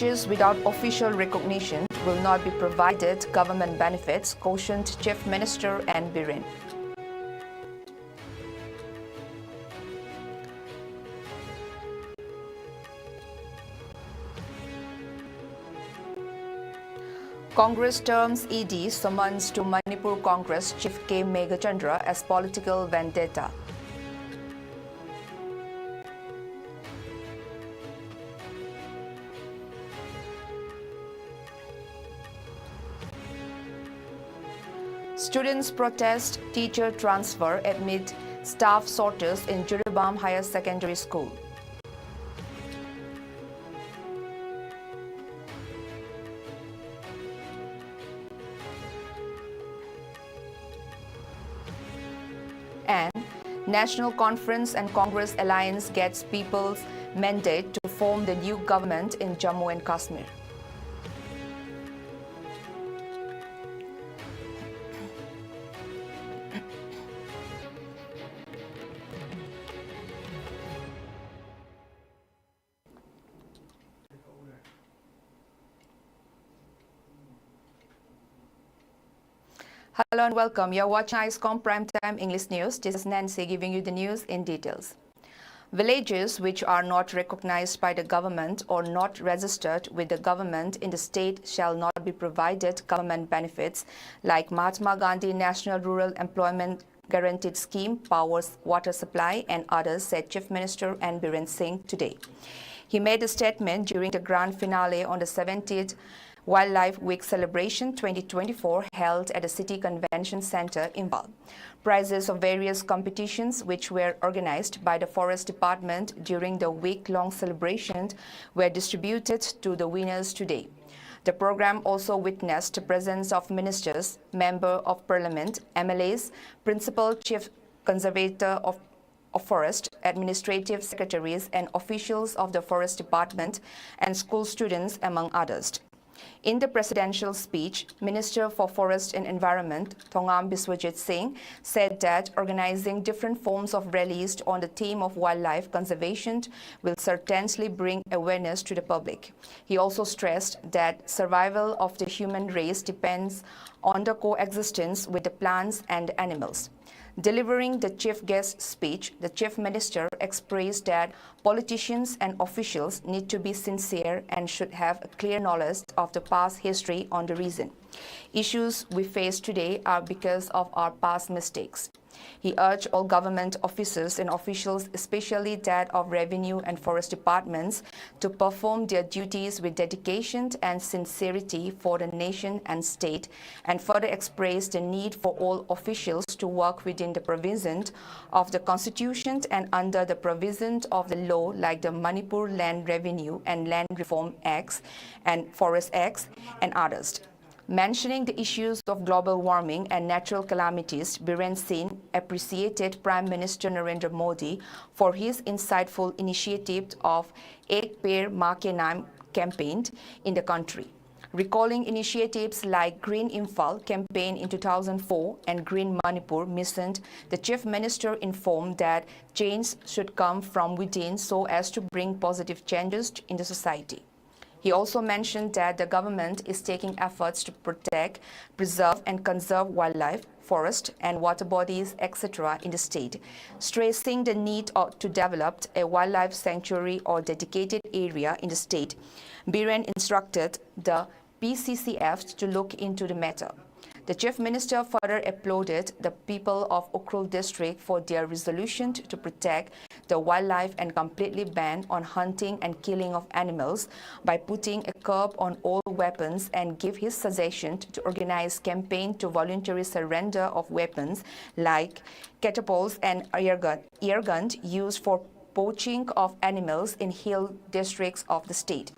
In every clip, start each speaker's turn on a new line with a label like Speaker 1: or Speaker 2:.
Speaker 1: Villages without official recognition will not be provided government benefits, cautioned Chief Minister N. Biren. Congress terms ED summons to Manipur Congress Chief K. Meghachandra as political vendetta. Students protest teacher transfer amid staff shortage in Juribam Higher Secondary School. And National Conference and Congress Alliance gets people's mandate to form the new government in Jammu and Kashmir. Hello and welcome. You're watching ISCOM Primetime English News. This is Nancy giving you the news in details. Villages which are not recognized by the government or not registered with the government in the state shall not be provided government benefits like Mahatma Gandhi National Rural Employment Guaranteed Scheme, Power, Water Supply and others, said Chief Minister N. Biren Singh today. He made a statement during the grand finale on the 70th Wildlife Week celebration 2024 held at the City Convention Center in Val. Prizes of various competitions which were organized by the Forest Department during the week-long celebration were distributed to the winners today. The program also witnessed the presence of ministers, member of parliament, MLAs, principal chief conservator of forest, administrative secretaries and officials of the Forest Department and school students among others. In the presidential speech, Minister for Forest and Environment, Thongam Biswajit Singh, said that organizing different forms of rallies on the theme of wildlife conservation will certainly bring awareness to the public. He also stressed that survival of the human race depends on the coexistence with the plants and animals. Delivering the chief guest speech, the chief minister expressed that politicians and officials need to be sincere and should have a clear knowledge of the past history on the reason. Issues we face today are because of our past mistakes. He urged all government officers and officials, especially that of revenue and forest departments, to perform their duties with dedication and sincerity for the nation and state, and further expressed the need for all officials to work within the provisions of the Constitution and under the provisions of the law like the Manipur Land Revenue and Land Reform Acts and Forest Acts and others. Mentioning the issues of global warming and natural calamities, Biren Singh appreciated Prime Minister Narendra Modi for his insightful initiative of Ek Peड़ Maa Ke Naam campaign in the country. Recalling initiatives like Green Imphal campaign in 2004 and Green Manipur mission, the Chief Minister informed that change should come from within so as to bring positive changes in the society. He also mentioned that the government is taking efforts to protect, preserve and conserve wildlife, forest and water bodies, etc. in the state, stressing the need to develop a wildlife sanctuary or dedicated area in the state. Biren instructed the PCCF to look into the matter. The Chief Minister further applauded the people of Ukhrul district for their resolution to protect the wildlife and completely ban on hunting and killing of animals by putting a curb on all weapons, and give his suggestion to organize campaign to voluntary surrender of weapons like catapults and ear guns used for poaching of animals in hill districts of the state.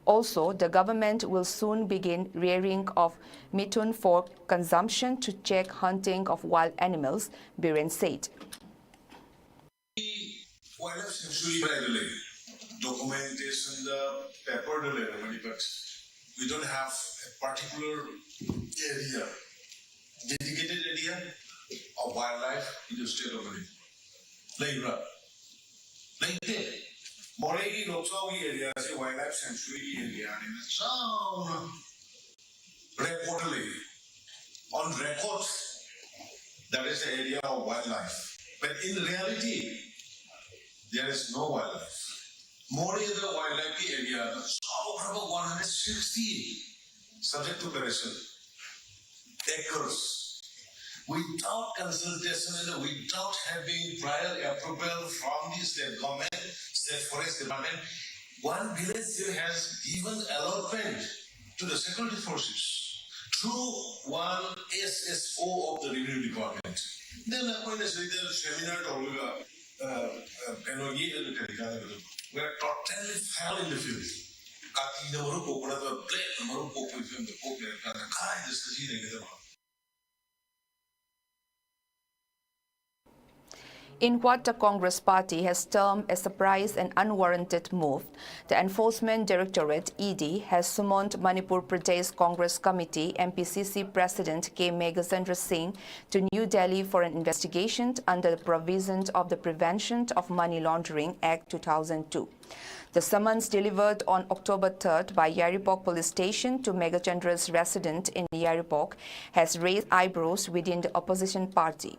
Speaker 1: Also, the government will soon begin rearing of mutton for consumption to check hunting of wild animals, Biren said.
Speaker 2: Wildlife sanctuary by the documentation, the paper, but we don't have a particular area, dedicated area of wildlife in the state of Like that. Moregi Loksawi area is a wildlife sanctuary area and it's reportedly on records that is the area of wildlife. But in reality, there is no wildlife. More in the wildlife area, that's over 160 subject to perisal acres without consultation and without having prior approval from the state government, state forest department. One village still has given allotment to the security forces through one SSO of the revenue department. Then appoint a seminar to we are totally fell in the field. Kaki the Morocco, whatever plate the Morocco with the Pope and the kind is the
Speaker 1: In what the Congress party has termed a surprise and unwarranted move, the Enforcement Directorate (ED) has summoned Manipur Pradesh Congress Committee MPCC President K. Meghasandra Singh to New Delhi for an investigation under the provisions of the Prevention of Money Laundering Act 2002. The summons delivered on October 3rd by Yaripok Police Station to Meghachandra's resident in Yaripok has raised eyebrows within the opposition party.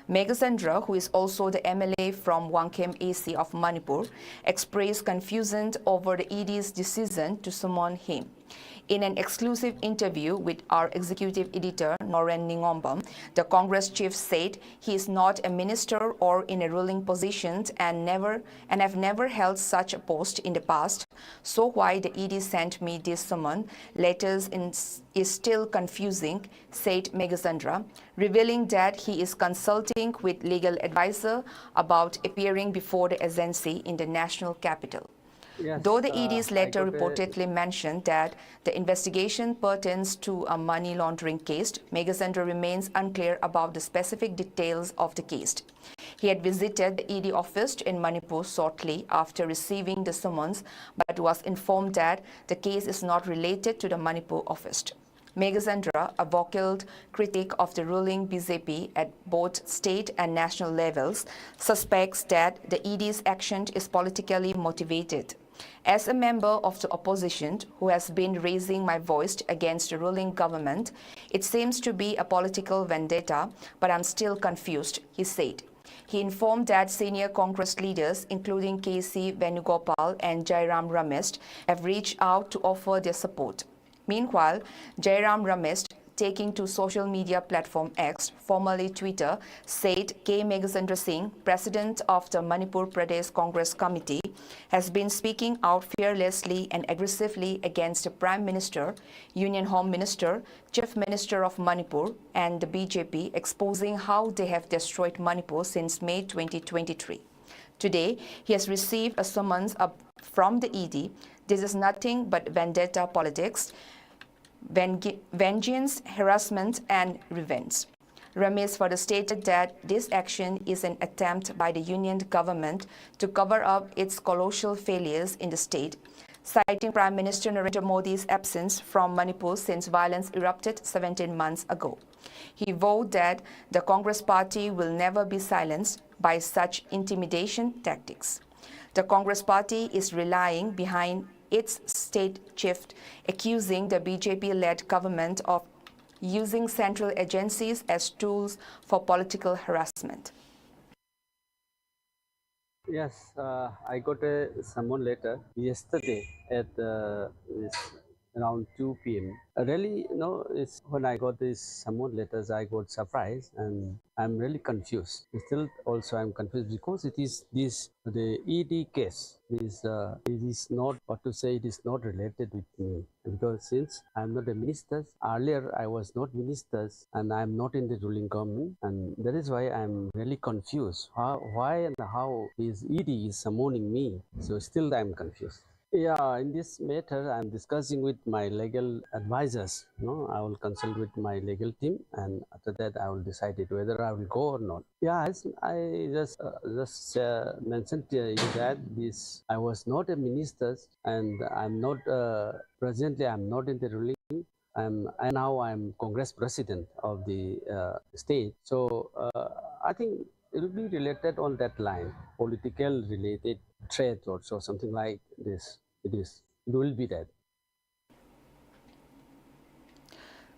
Speaker 1: Meghachandra, who is also the MLA from Wangkhem AC of Manipur, expressed confusion over the ED's decision to summon him. In an exclusive interview with our executive editor, Noren Ningombam, the Congress chief said he is not a minister or in a ruling position and have never held such a post in the past. So why the ED sent me this summon letters is still confusing, said Meghachandra, revealing that he is consulting with legal advisor about appearing before the agency in the national capital.
Speaker 3: Yes,
Speaker 1: Though the ED's letter
Speaker 3: got
Speaker 1: reportedly mentioned that the investigation pertains to a money laundering case, Meghachandra remains unclear about the specific details of the case. He had visited the ED office in Manipur shortly after receiving the summons, but was informed that the case is not related to the Manipur office. Meghachandra, a vocal critic of the ruling BJP at both state and national levels, suspects that the ED's action is politically motivated. As a member of the opposition who has been raising my voice against the ruling government, it seems to be a political vendetta, but I'm still confused, he said. He informed that senior Congress leaders, including K.C. Venugopal and Jairam Ramesh, have reached out to offer their support. Meanwhile, Jairam Ramesh, taking to social media platform X, formerly Twitter, said K. Meghachandra Singh, president of the Manipur Pradesh Congress Committee, has been speaking out fearlessly and aggressively against the Prime Minister, Union Home Minister, Chief Minister of Manipur, and the BJP, exposing how they have destroyed Manipur since May 2023. Today, he has received a summons from the ED. This is nothing but vendetta politics, vengeance, harassment, and revenge. Ramesh further stated that this action is an attempt by the union government to cover up its colossal failures in the state, citing Prime Minister Narendra Modi's absence from Manipur since violence erupted 17 months ago. He vowed that the Congress party will never be silenced by such intimidation tactics. The Congress party is relying behind its state chief, accusing the BJP-led government of using central agencies as tools for political harassment.
Speaker 3: Yes, I got a summon letter yesterday at around 2 p.m. Really, it's when I got these summon letters, I got surprised and I'm really confused. Still, also I'm confused because it is the ED case. It is not what to say. It is not related with me because since I'm not a minister, earlier I was not minister and I'm not in the ruling government, and that is why I'm really confused. Why and how is ED is summoning me? So still I'm confused. Yeah, in this matter, I'm discussing with my legal advisors. I will consult with my legal team, and after that, I will decide it whether I will go or not. Yeah, as I just mentioned to you that I was not a minister, and I'm not presently. I'm not in the ruling. I'm Congress president of the state. So I think it will be related on that line, political related threat or so, something like this. It will be that.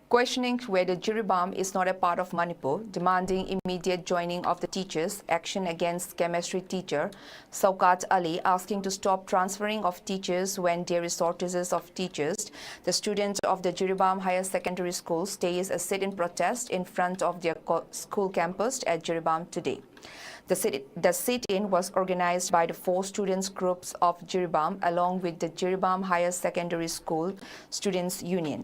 Speaker 1: Questioning whether Jiribam is not a part of Manipur, demanding immediate joining of the teachers, action against chemistry teacher Saukat Ali asking to stop transferring of teachers when there is shortages of teachers. The students of the Jiribam Higher Secondary School stays a sit-in protest in front of their school campus at Jiribam today. The sit-in was organized by the 4 students groups of Jiribam along with the Jiribam Higher Secondary School Students Union.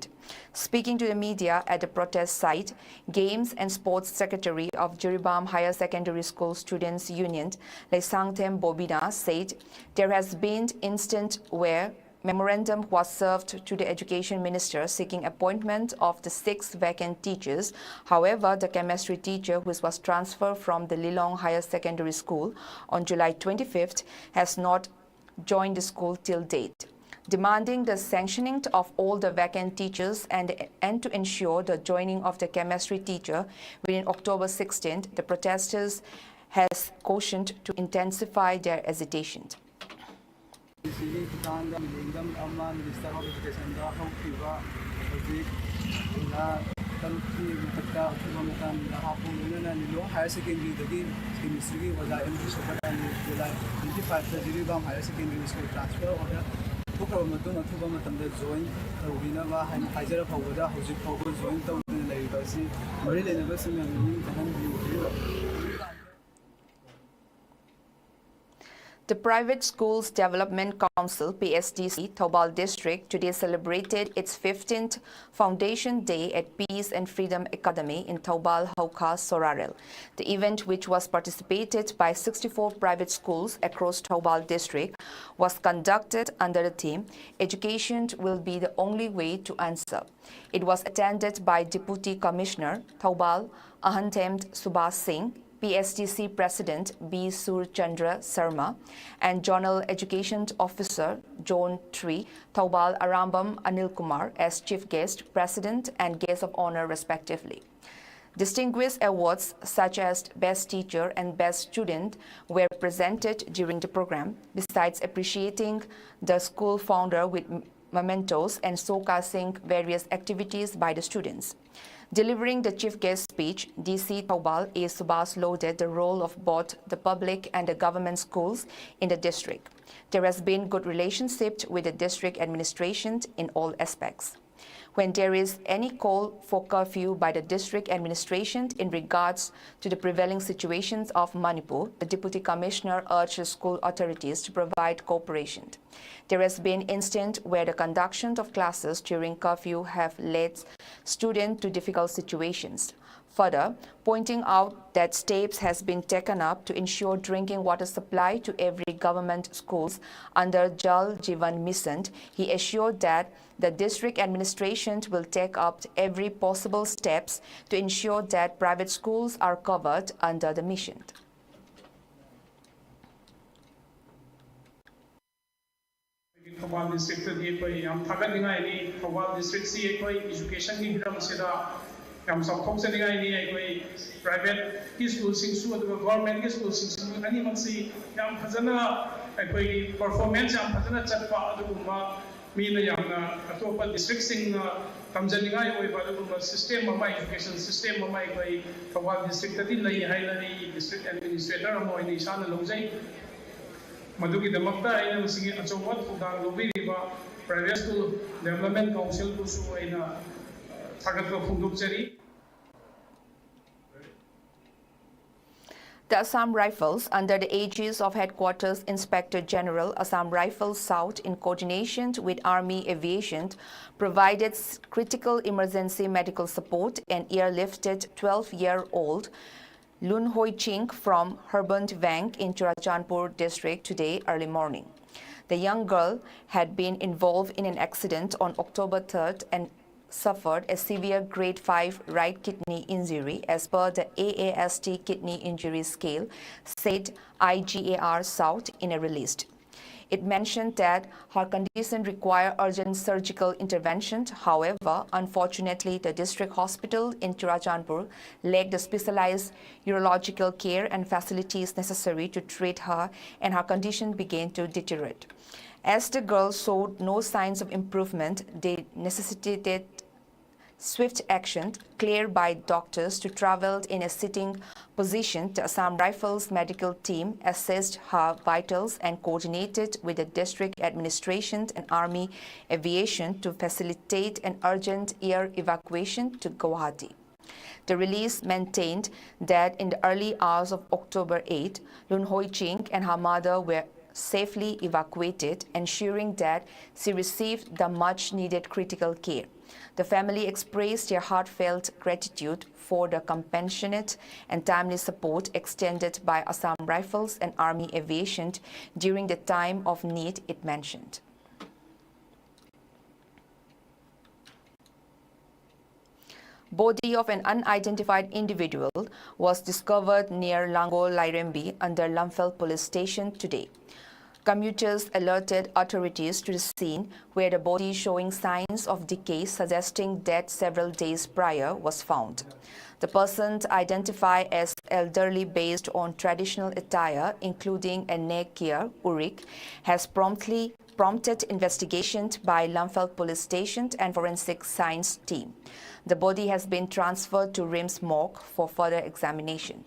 Speaker 1: Speaking to the media at the protest site, Games and Sports Secretary of Jiribam Higher Secondary School Students Union, Lesangtem Bobina, said there has been instance where memorandum was served to the Education Minister seeking appointment of the 6 vacant teachers. However, the chemistry teacher who was transferred from the Lilong Higher Secondary School on July 25th has not joined the school till date. Demanding the sanctioning of all the vacant teachers and to ensure the joining of the chemistry teacher within October 16th, the protesters has cautioned to intensify their agitation.
Speaker 4: Sini kitanda milingam amma Minister of Education da haukiba hojik na taruki mutakka umatam na hapon na Lilong Higher Secondary dagi chemistry wala MD Sopadani July 25 ta Jiribam Higher Secondary School transfer order thukaba matun athuba matamda join tawina ba haijara phawada hojik phawba join tawna leiba si mari lenaba singa ni tahan bi.
Speaker 1: The Private Schools Development Council, PSDC, Thoubal District, today celebrated its 15th Foundation Day at Peace and Freedom Academy in Thoubal, Hauka, Sorarel. The event, which was participated by 64 private schools across Thoubal District, was conducted under the theme, Education will be the only way to answer. It was attended by Deputy Commissioner, Thoubal, Ahantemed Subhas Singh, PSTC President B. Sur Chandra Sarma, and Zonal Education Officer John Tree, Thoubal Arambam Anil Kumar as Chief Guest, President, and Guest of Honor respectively. Distinguished awards such as Best Teacher and Best Student were presented during the program, besides appreciating the school founder with mementos and showcasing various activities by the students. Delivering the chief guest speech, DC Thoubal A. Subhas lauded the role of both the public and the government schools in the district. There has been good relationship with the district administration in all aspects. When there is any call for curfew by the district administration in regards to the prevailing situations of Manipur, the Deputy Commissioner urged the school authorities to provide cooperation. There has been instances where the conduction of classes during curfew have led students to difficult situations. Further, pointing out that steps has been taken up to ensure drinking water supply to every government schools under Jal Jeevan Mission, he assured that the district administration will take up every possible steps to ensure that private schools are covered under the mission.
Speaker 5: Thoubal district Thoubal district education yam samthok se ningai ni ai private ki school sing su adu government ki school sing su ani maksi yam phajana ai performance yam phajana chatpa adu ma mi na yam na atopa district sing tamjaningai oi ba adu system ma education system ma ai Thoubal district ati lai hai lari district administrator mo ni sana lojai madugi damakta ai na singi achowat khudang lobi riba private school development council ku su ai na
Speaker 1: The Assam Rifles, under the aegis of Headquarters Inspector General Assam Rifles South in coordination with Army Aviation, provided critical emergency medical support and airlifted 12-year-old Lun Hoi Ching from Herbant Vang in Churachandpur district today early morning. The young girl had been involved in an accident on October 3rd and suffered a severe grade 5 right kidney injury as per the AAST kidney injury scale, said IGAR South in a release. It mentioned that her condition required urgent surgical intervention. However, unfortunately, the district hospital in Churachandpur lacked the specialized urological care and facilities necessary to treat her, and her condition began to deteriorate. As the girl showed no signs of improvement, they necessitated swift action, cleared by doctors to travel in a sitting position. The Assam Rifles medical team assessed her vitals and coordinated with the district administration and army aviation to facilitate an urgent air evacuation to Guwahati. The release maintained that in the early hours of October 8, Lun Hoi Ching and her mother were safely evacuated, ensuring that she received the much-needed critical care. The family expressed their heartfelt gratitude for the compassionate and timely support extended by Assam Rifles and Army Aviation during the time of need, it mentioned. Body of an unidentified individual was discovered near Lango Lairembi under Lamphel police station today. Commuters alerted authorities to the scene where the body showing signs of decay suggesting death several days prior was found. The person identified as elderly based on traditional attire including a neck gear, urik, has prompted investigation by Lamphel police station and forensic science team. The body has been transferred to RIMS morgue for further examination.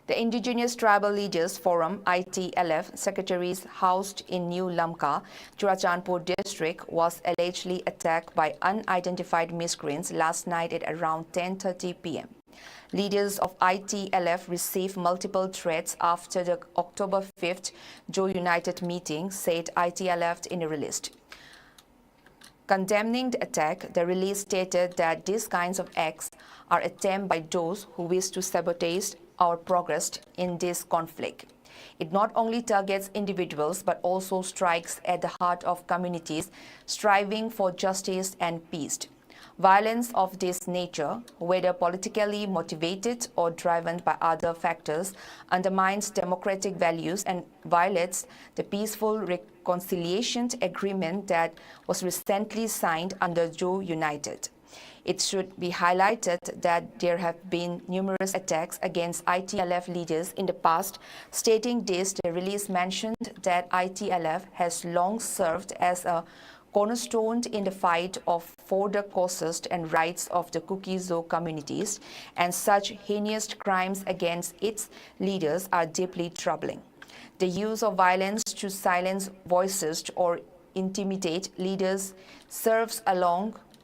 Speaker 1: The Indigenous Tribal Leaders Forum ITLF secretaries housed in New Lamka, Churachandpur district was allegedly attacked by unidentified miscreants last night at around 10:30 p.m. Leaders of ITLF received multiple threats after the October 5th Joe United meeting, said ITLF in a release. Condemning the attack, the release stated that these kinds of acts are attempted by those who wish to sabotage our progress in this conflict. It not only targets individuals but also strikes at the heart of communities striving for justice and peace. Violence of this nature, whether politically motivated or driven by other factors, undermines democratic values and violates the peaceful reconciliation agreement that was recently signed under Joe United. It should be highlighted that there have been numerous attacks against ITLF leaders in the past. Stating this, the release mentioned that ITLF has long served as a cornerstone in the fight for the causes and rights of the Kuki-Zo communities, and such heinous crimes against its leaders are deeply troubling. The use of violence to silence voices or intimidate leaders serves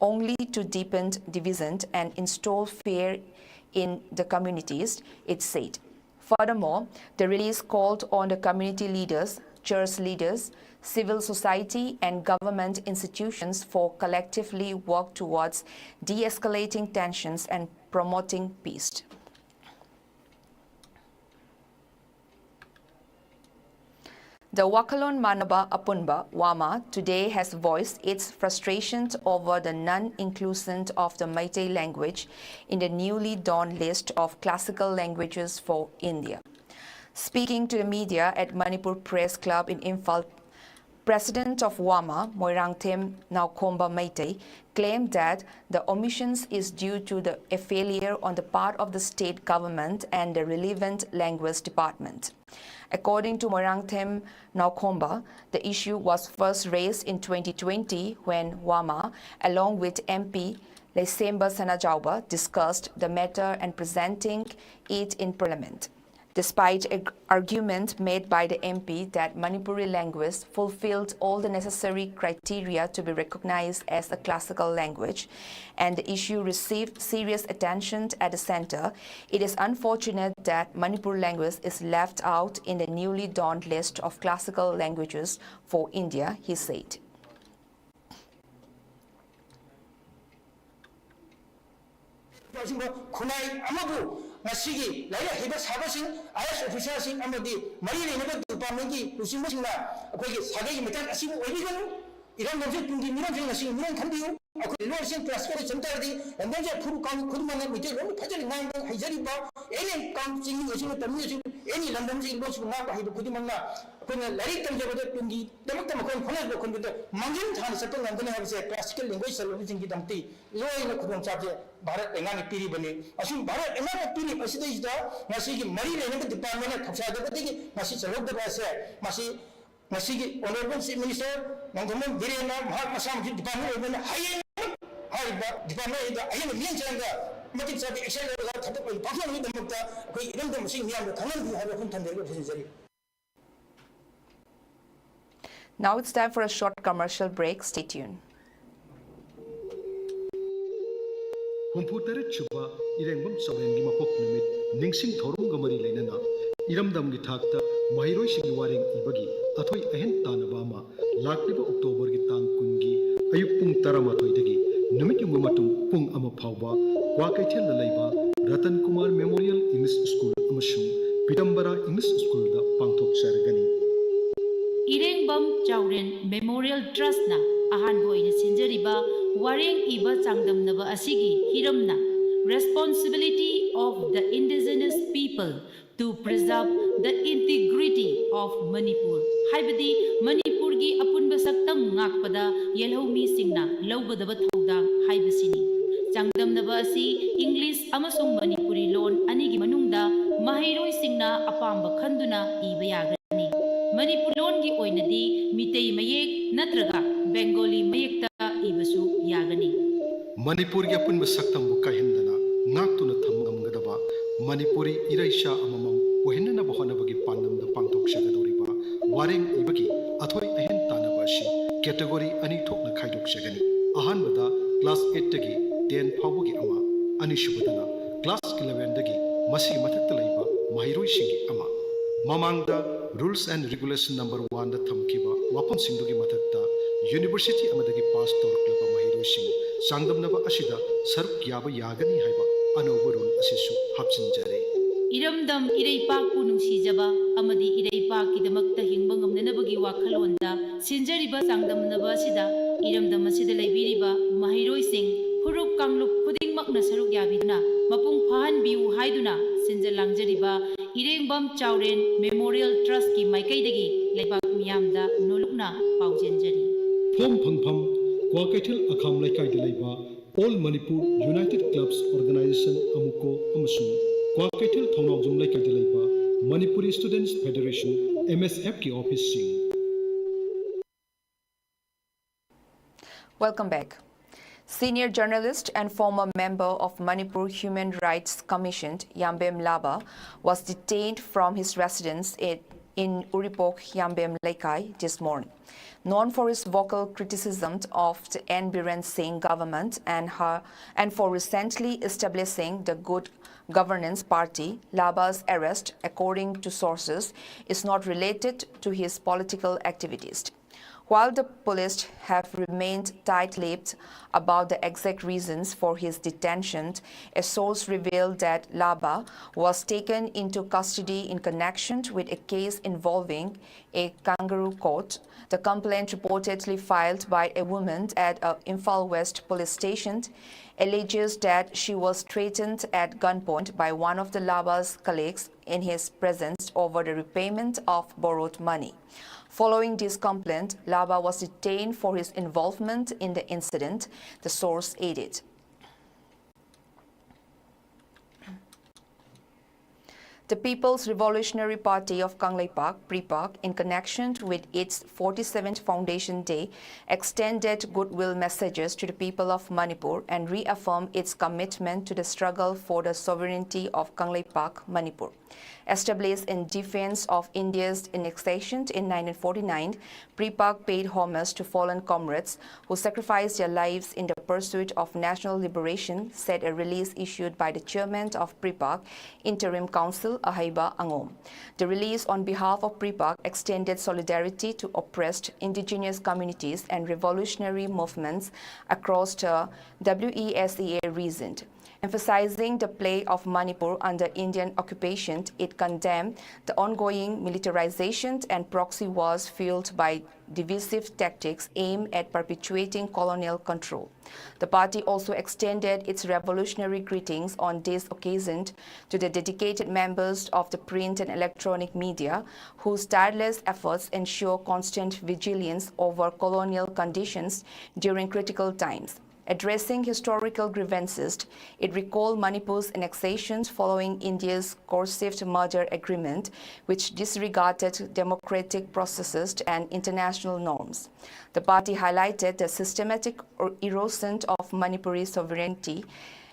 Speaker 1: only to deepen division and install fear in the communities, it said. Furthermore, the release called on the community leaders, church leaders, civil society and government institutions for collectively work towards de-escalating tensions and promoting peace. The Wakalon Manaba Apunba, Wama, today has voiced its frustrations over the non-inclusion of the Meitei language in the newly dawned list of classical languages for India. Speaking to the media at Manipur Press Club in Imphal, President of Wama, Moirangthem Naukomba Meitei, claimed that the omissions is due to a failure on the part of the state government and the relevant language department. According to Moirangthem Naukomba, the issue was first raised in 2020 when Wama, along with MP Leisemba Sanajauba, discussed the matter and presenting it in Parliament. Despite an argument made by the MP that Manipuri language fulfilled all the necessary criteria to be recognized as a classical language, and the issue received serious attention at the centre, it is unfortunate that Manipuri language is left out in the newly dawned list of classical languages for India, he said.
Speaker 6: ꯉꯁꯤꯒꯤ ꯂꯥꯏꯔꯤꯛ ꯍꯩꯕ ꯁꯥꯕꯁꯤꯡ IAS ꯑꯣꯐꯤꯁꯥꯔꯁꯤꯡ ꯑꯃꯗꯤ ꯃꯔꯤ ꯂꯩꯅꯕ ꯗꯤꯄꯥꯔꯠꯃꯦꯟꯒꯤ ꯂꯨꯆꯤꯡꯕꯁꯤꯡꯅ ꯑꯩꯈꯣꯏꯒꯤ ꯁꯥꯒꯩꯒꯤ ꯃꯩꯇꯥꯟ ꯑꯁꯤꯕꯨ ꯑꯣꯏꯕꯤꯒꯅꯨ ꯏꯔꯝꯗꯝꯁꯤ ꯇꯨꯡꯒꯤ ꯃꯤꯔꯝꯁꯤꯡ ꯑꯁꯤ ꯃꯤꯔꯝ ꯈꯟꯕꯤꯌꯨ ꯑꯩꯈꯣꯏ ꯂꯣꯟꯁꯤꯡ ꯀ꯭ꯂꯥꯁꯤꯀꯦꯜ ꯁꯝ ꯇꯥꯔꯗꯤ ꯂꯝꯗꯝꯁꯦ ꯈꯨꯗꯤꯡꯃꯛꯅ ꯃꯩꯇꯩꯂꯣꯟ ꯐꯖꯅ ꯉꯥꯡꯕ ꯍꯩꯖꯔꯤꯕ ꯑꯦꯅꯤ ꯆꯤꯡꯃꯤ ꯑꯣꯏꯁꯤꯡ ꯇꯝꯃꯤ ꯑꯦꯅꯤ ꯂꯝꯗꯝꯁꯤꯒꯤ ꯂꯣꯟꯁꯤꯡ ꯉꯥꯡꯕ ꯍꯩꯕ ꯈꯨꯗꯤꯡꯃꯛꯅ ꯑꯩꯈꯣꯏꯅ ꯂꯥꯏꯔꯤꯛ ꯇꯝꯖꯕꯗ ꯇꯨꯡꯒꯤꯗꯃꯛꯇ ꯃꯈꯣꯏꯅ ꯍꯣꯠꯅꯔꯤꯕ ꯈꯨꯟꯕꯗ ꯃꯥꯡꯖꯤꯜ ꯊꯥꯅ ꯆꯠꯄ ꯉꯝꯒꯅꯤ ꯍꯥꯏꯕꯁꯦ ꯀ꯭ꯂꯥꯁꯤꯀꯦꯜ ꯂꯦꯡꯒ꯭ꯋꯦꯖ ꯆꯠꯂꯕꯁꯤꯡꯒꯤꯗꯃꯛꯇꯤ ꯂꯣꯏꯅ ꯈꯨꯗꯣꯡꯆꯥꯕꯁꯦ ꯚꯥꯔꯠ ꯂꯩꯉꯥꯛꯅ ꯄꯤꯔꯤꯕꯅꯤ ꯑꯁꯨꯝ ꯚꯥꯔꯠ ꯂꯩꯉꯥꯛꯅ ꯄꯤꯔꯤꯕ ꯑꯁꯤꯗꯩꯁꯤꯗ ꯉꯁꯤꯒꯤ ꯃꯔꯤ ꯂꯩꯅꯕ ꯗꯤꯄꯥꯔꯠꯃꯦꯟꯅ ꯊꯧꯁꯥꯗꯕꯗꯒꯤ ꯉꯁꯤ ꯆꯠꯍꯧꯗꯕ ꯑꯁꯦ ꯃꯁꯤ ꯉꯁꯤꯒꯤ ꯑꯣꯅꯔꯦꯕꯜ ꯆꯤꯐ ꯃꯤꯅꯤꯁꯇꯔ ꯅꯣꯡꯊꯣꯝꯕꯝ ꯕꯤꯔꯦꯟꯅ ꯃꯍꯥꯛ ꯃꯁꯥꯃꯛꯁꯨ ꯗꯤꯄꯥꯔꯠꯃꯦꯟ ꯑꯣꯏꯕꯅ ꯍꯌꯦꯡ ꯍꯥꯏꯔꯤꯕ ꯗꯤꯄꯥꯔꯠꯃꯦꯟ ꯑꯁꯤꯗ ꯑꯍꯦꯟꯕ ꯃꯤꯠꯌꯦꯡ ꯆꯪꯉꯒ ꯃꯇꯤꯛ ꯆꯥꯕ ꯑꯦꯛꯁꯟ ꯂꯧꯔꯒ ꯊꯕꯛ ꯑꯣꯏꯅ ꯄꯥꯡꯊꯣꯛꯅꯕꯒꯤꯗꯃꯛꯇ ꯑꯩꯈꯣꯏ ꯏꯔꯝꯗꯝ ꯑꯁꯤ ꯃꯤꯌꯥꯝꯗ ꯈꯪꯍꯟꯕꯤꯌꯨ ꯍꯥꯏꯕ ꯋꯥꯐꯝ ꯊꯝꯖꯔꯒ ꯂꯣꯏꯁꯤꯟꯖꯔꯤ.
Speaker 1: Now it's time for a short commercial break. Stay tuned.
Speaker 7: Humpu-teret suba Irengbam Saurengi Mapok Numit Ningsing Thorunga Mari Lenana Iramdam Githakta Mahiroi Sing Waring Ibagi Athoi Ahen Tanabama Lakliba October Gitang Kungi Ayuk Pung Taramatoi Numit Yungamatum Pung Amapauba Kwakaitel Laiba Ratan Kumar Memorial English School Amashung Pitambara English School da Pangthok Sargani
Speaker 8: Irengbam Chauren Memorial Trust na ahanbo ina sinjariba wareng iba changdamnaba asigi hiramna responsibility of the indigenous people to preserve the integrity of Manipur haibadi Manipur gi apunba saktam ngakpada yelhomi singna lawbadaba thodang haibasini changdamnaba asi English amasung Manipuri lon anigi manungda mahairoi singna apamba khanduna iba yagani Manipur lon gi oinadi mitei mayek natraga Bengali mayekta ibasu yagani
Speaker 7: Manipur gi apun masaktam bu kahendana ngaktuna thamgamgadaba Manipuri iraisha amamam ohenna bahona bagi pandam da pangtok shagadoriba wareng ibagi athoi ahen tanaba shi category ani thokna khaidok shagani ahanbada class 8 tagi 10 phawgi ama ani shubadana class 11 dagi masi mathakta laiba mahiroi singi ama mamangda rules and regulation number 1 da thamkiba wapam singdogi mathakta University amadagi pass torklaba mahirosing sangdamnaba asida saruk yaba yagani haiba anoba rule asisu hapsinjare
Speaker 8: Iramdam iraipak pu nungsijaba amadi iraipak kidamakta hingba ngamnanabagi wakhalonda sinjariba sangdamnaba sida iramdam asida laibiriba mahiroi sing hurup kanglup khudingmakna saruk yabiduna mapung phahanbiu haiduna sinjal langjariba Irengbam Chauren Memorial Trust ki maikaidagi laibak miyamda nolukna paujenjari
Speaker 7: Phom phangpham Kwakaitel Akham Laikai Dilaiba All Manipur United Clubs Organization Amuko Amasung Kwakaitel Thongjum Laikai Dilaiba Manipuri Students Federation MSF ki office sing
Speaker 1: Welcome back. Senior journalist and former member of Manipur Human Rights Commission, Yambem Laba, was detained from his residence in Uripok, Yambem Laikai this morning. Known for his vocal criticism of the N. Biren Singh government and for recently establishing the Good Governance Party, Laba's arrest, according to sources, is not related to his political activities. While the police have remained tight-lipped about the exact reasons for his detention, a source revealed that Laba was taken into custody in connection with a case involving a kangaroo court. The complaint reportedly filed by a woman at a Imphal West police station alleges that she was threatened at gunpoint by one of the Laba's colleagues in his presence over the repayment of borrowed money. Following this complaint, Laba was detained for his involvement in the incident, the source added. The People's Revolutionary Party of Kangleipak, PRIPAK, in connection with its 47th Foundation Day, extended goodwill messages to the people of Manipur and reaffirmed its commitment to the struggle for the sovereignty of Kangleipak, Manipur. Established in defense of India's annexation in 1949, PRIPAK paid homage to fallen comrades who sacrificed their lives in the pursuit of national liberation, said a release issued by the chairman of PRIPAK, Interim Council, Ahaiba Angom. The release on behalf of PRIPAK extended solidarity to oppressed indigenous communities and revolutionary movements across the WESEA region. Emphasizing the plight of Manipur under Indian occupation, it condemned the ongoing militarization and proxy wars fueled by divisive tactics aimed at perpetuating colonial control. The party also extended its revolutionary greetings on this occasion to the dedicated members of the print and electronic media whose tireless efforts ensure constant vigilance over colonial conditions during critical times. Addressing historical grievances, it recalled Manipur's annexations following India's coercive merger agreement, which disregarded democratic processes and international norms. The party highlighted the systematic erosion of Manipuri sovereignty,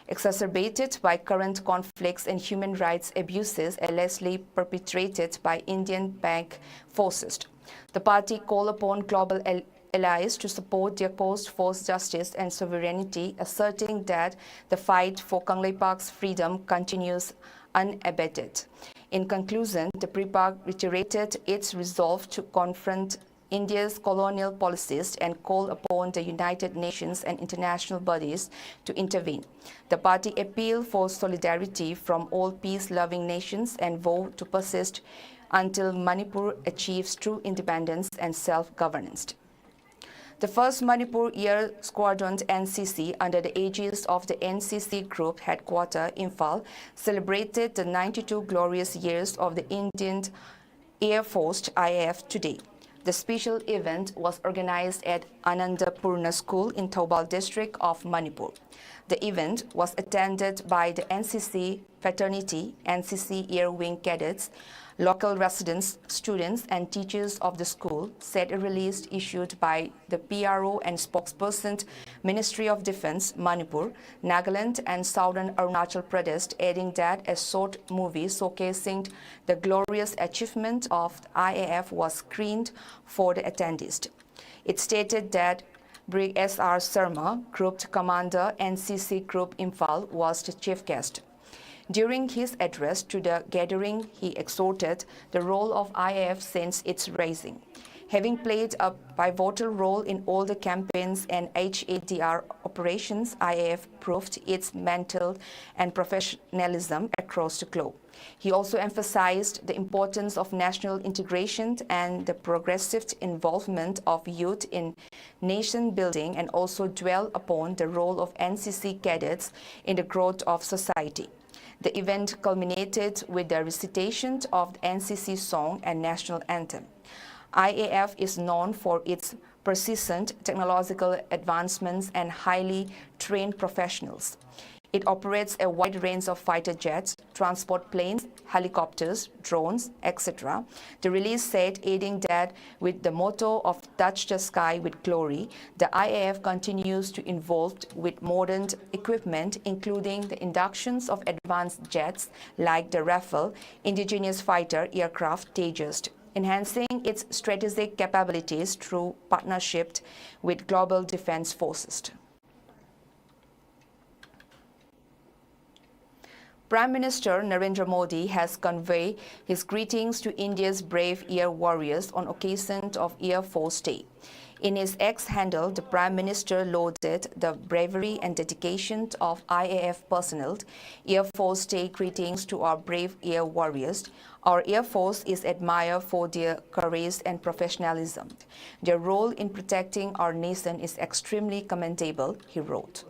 Speaker 1: exacerbated by current conflicts and human rights abuses allegedly perpetrated by Indian-backed forces. The party called upon global allies to support their cause for justice and sovereignty, asserting that the fight for Kangleipak's freedom continues unabated. In conclusion, the PRIPAC reiterated its resolve to confront India's colonial policies and called upon the United Nations and international bodies to intervene. The party appealed for solidarity from all peace-loving nations and vowed to persist until Manipur achieves true independence and self-governance. The 1st Manipur Air Squadron NCC under the aegis of the NCC Group headquarters Imphal celebrated the 92 glorious years of the Indian Air Force IAF today. The special event was organized at Anandapurna School in Thoubal district of Manipur. The event was attended by the NCC fraternity, NCC Air Wing cadets, local residents, students and teachers of the school, said a release issued by the PRO and spokesperson, Ministry of Defense, Manipur, Nagaland and Southern Arunachal Pradesh, adding that a short movie showcasing the glorious achievement of the IAF was screened for the attendees. It stated that Brig S.R. Sharma, Group Commander, NCC Group Imphal, was the chief guest. During his address to the gathering, he exhorted the role of IAF since its raising. Having played a pivotal role in all the campaigns and HADR operations, IAF proved its mental and professionalism across the globe. He also emphasized the importance of national integration and the progressive involvement of youth in nation building, and also dwell upon the role of NCC cadets in the growth of society. The event culminated with the recitation of the NCC song and national anthem. IAF is known for its persistent technological advancements and highly trained professionals. It operates a wide range of fighter jets, transport planes, helicopters, drones, etc. The release said, adding that with the motto of Touch the Sky with Glory, the IAF continues to evolve with modern equipment, including the inductions of advanced jets like the Rafale, indigenous fighter aircraft Tejas, enhancing its strategic capabilities through partnership with global defense forces. Prime Minister Narendra Modi has conveyed his greetings to India's brave air warriors on occasion of Air Force Day. In his X handle, the Prime Minister lauded the bravery and dedication of IAF personnel. Air Force Day greetings to our brave air warriors. Our Air Force is admired for their courage and professionalism. Their role in protecting our nation is extremely commendable, he wrote.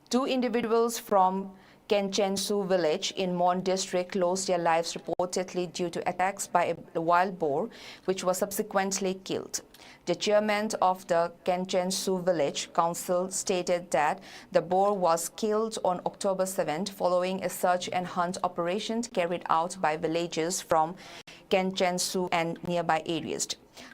Speaker 1: Two individuals from Kenchensu village in Mon district lost their lives reportedly due to attacks by a wild boar, which was subsequently killed. The chairman of the Kenchensu village council stated that the boar was killed on October 7th following a search and hunt operation carried out by villagers from Kenchensu and nearby areas.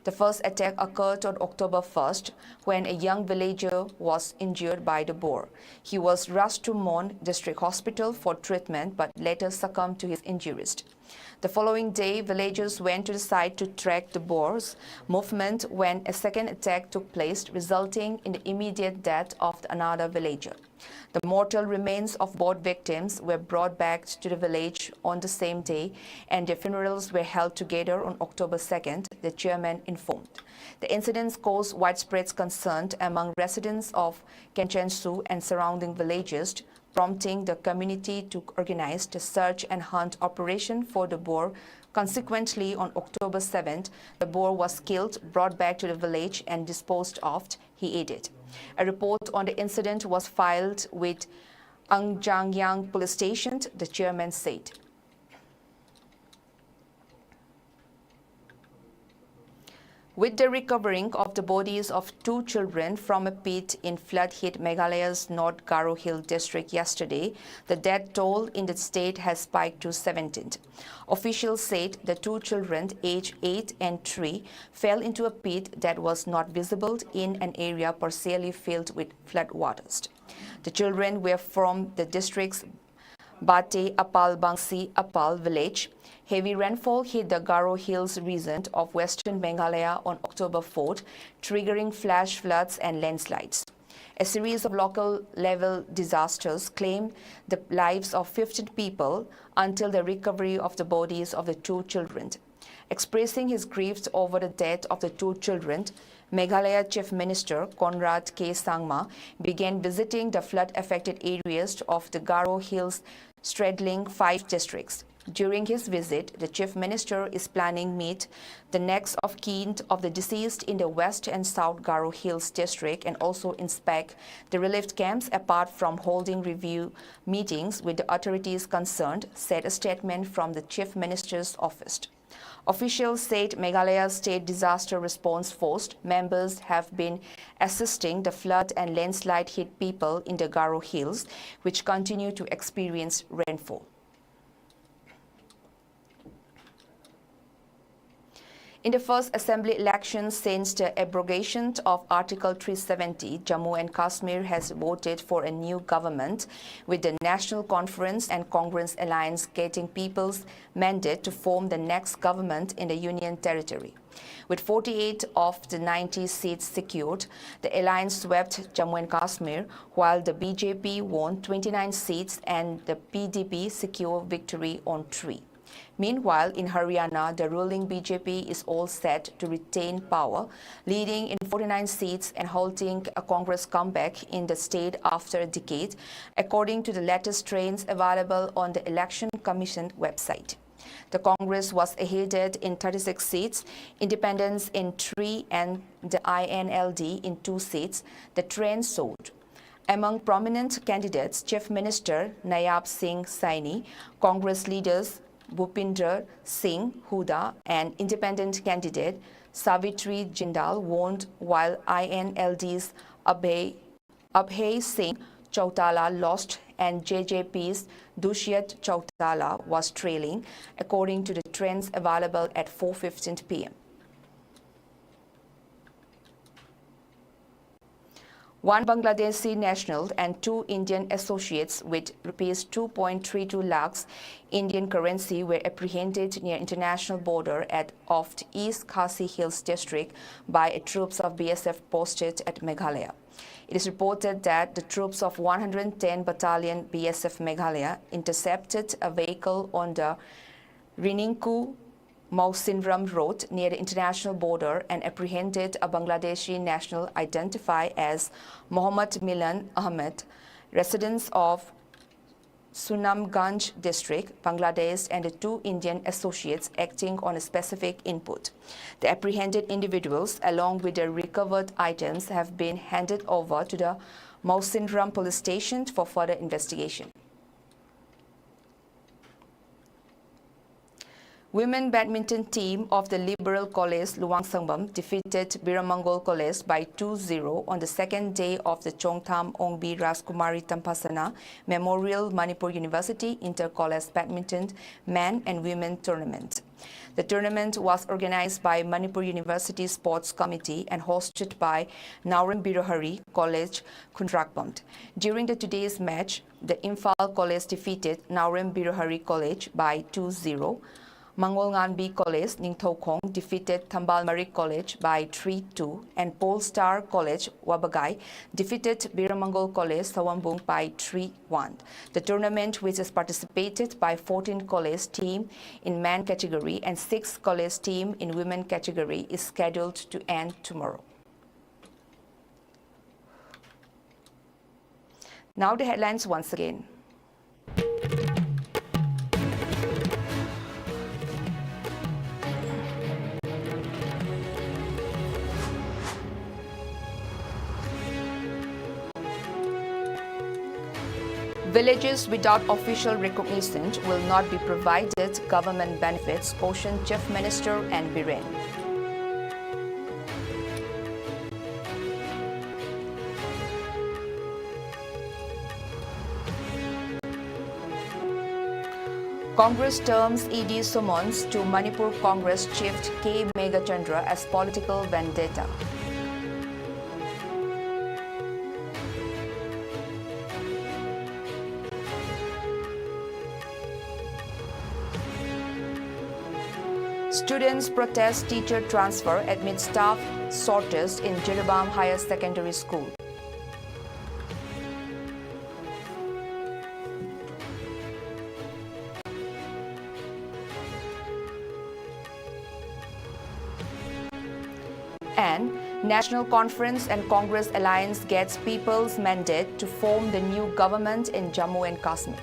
Speaker 1: The first attack occurred on October 1st when a young villager was injured by the boar. He was rushed to Mon District Hospital for treatment but later succumbed to his injuries. The following day, villagers went to the site to track the boar's movement when a second attack took place, resulting in the immediate death of another villager. The mortal remains of both victims were brought back to the village on the same day, and their funerals were held together on October 2nd, the chairman informed. The incidents caused widespread concern among residents of Kenchensu and surrounding villages. prompting the community to organize the search and hunt operation for the boar. Consequently, on October 7th, the boar was killed, brought back to the village and disposed of, he added. A report on the incident was filed with Angjangyang police station, the chairman said. With the recovering of the bodies of 2 children from a pit in flood-hit Meghalaya's North Garo Hill district yesterday, the death toll in the state has spiked to 17. Officials said the 2 children, aged 8 and 3, fell into a pit that was not visible in an area partially filled with floodwaters. The children were from the district's Bate Apal Bangsi Apal village. Heavy rainfall hit the Garo Hills region of western Meghalaya on October 4th, triggering flash floods and landslides. A series of local-level disasters claimed the lives of 15 people until the recovery of the bodies of the 2 children. Expressing his grief over the death of the 2 children, Meghalaya Chief Minister Conrad K. Sangma began visiting the flood-affected areas of the Garo Hills, straddling 5 districts. During his visit, the Chief Minister is planning meet the next of kin of the deceased in the West and South Garo Hills district and also inspect the relief camps apart from holding review meetings with the authorities concerned, said a statement from the Chief Minister's office. Officials said Meghalaya State Disaster Response Force members have been assisting the flood and landslide hit people in the Garo Hills, which continue to experience rainfall. In the first assembly election since the abrogation of Article 370, Jammu and Kashmir has voted for a new government, with the National Conference and Congress Alliance getting people's mandate to form the next government in the Union Territory. With 48 of the 90 seats secured, the alliance swept Jammu and Kashmir, while the BJP won 29 seats and the PDP secured victory on 3. Meanwhile, in Haryana, the ruling BJP is all set to retain power, leading in 49 seats and halting a Congress comeback in the state after a decade, according to the latest trends available on the Election Commission website. The Congress was ahead in 36 seats, Independence in 3 and the INLD in 2 seats, the trend showed. Among prominent candidates, Chief Minister Nayab Singh Saini, Congress leaders Bhupinder Singh Huda and independent candidate Savitri Jindal won, while INLD's Abhay Singh Chautala lost and JJP's Dushyant Chautala was trailing, according to the trends available at 4:15 p.m. One Bangladeshi national and 2 Indian associates with rupees 2.32 lakhs Indian currency were apprehended near international border of East Khasi Hills district by troops of BSF posted at Meghalaya. It is reported that the troops of 110 Battalion BSF Meghalaya intercepted a vehicle on the Rininku Mausinram Road near the international border and apprehended a Bangladeshi national identified as Mohammad Milan Ahmed, resident of Sunamganj district, Bangladesh, and the 2 Indian associates acting on a specific input. The apprehended individuals, along with the recovered items, have been handed over to the Mausinram police station for further investigation. Women badminton team of the Liberal College Luangsangbam defeated Biramangol College by 2-0 on the second day of the Chongtham Ongbi Rajkumari Tampasana Memorial Manipur University Inter-College Badminton Men and Women Tournament. The tournament was organized by Manipur University Sports Committee and hosted by Naurem Birohari College, Khundrakbam. During today's match, the Imphal College defeated Naurem Birohari College by 2-0. Mangolngan College, Ningthaukhong defeated Thambal Marik College by 3-2, and Polestar College, Wabagai defeated Biramangol College, Sawambung by 3-1. The tournament, which is participated by 14 college teams in men category and 6 college teams in women category, is scheduled to end tomorrow. Now the headlines once again. Villages without official recognition will not be provided government benefits, cautioned Chief Minister and Biren. Congress terms ED summons to Manipur Congress Chief K. Megachandra as political vendetta. Students protest teacher transfer amid staff shortage in Jiribam Higher Secondary School. And National Conference and Congress Alliance gets people's mandate to form the new government in Jammu and Kashmir.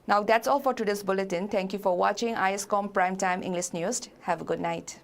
Speaker 1: Now that's all for today's bulletin. Thank you for watching ISCOM Primetime English News. Have a good night.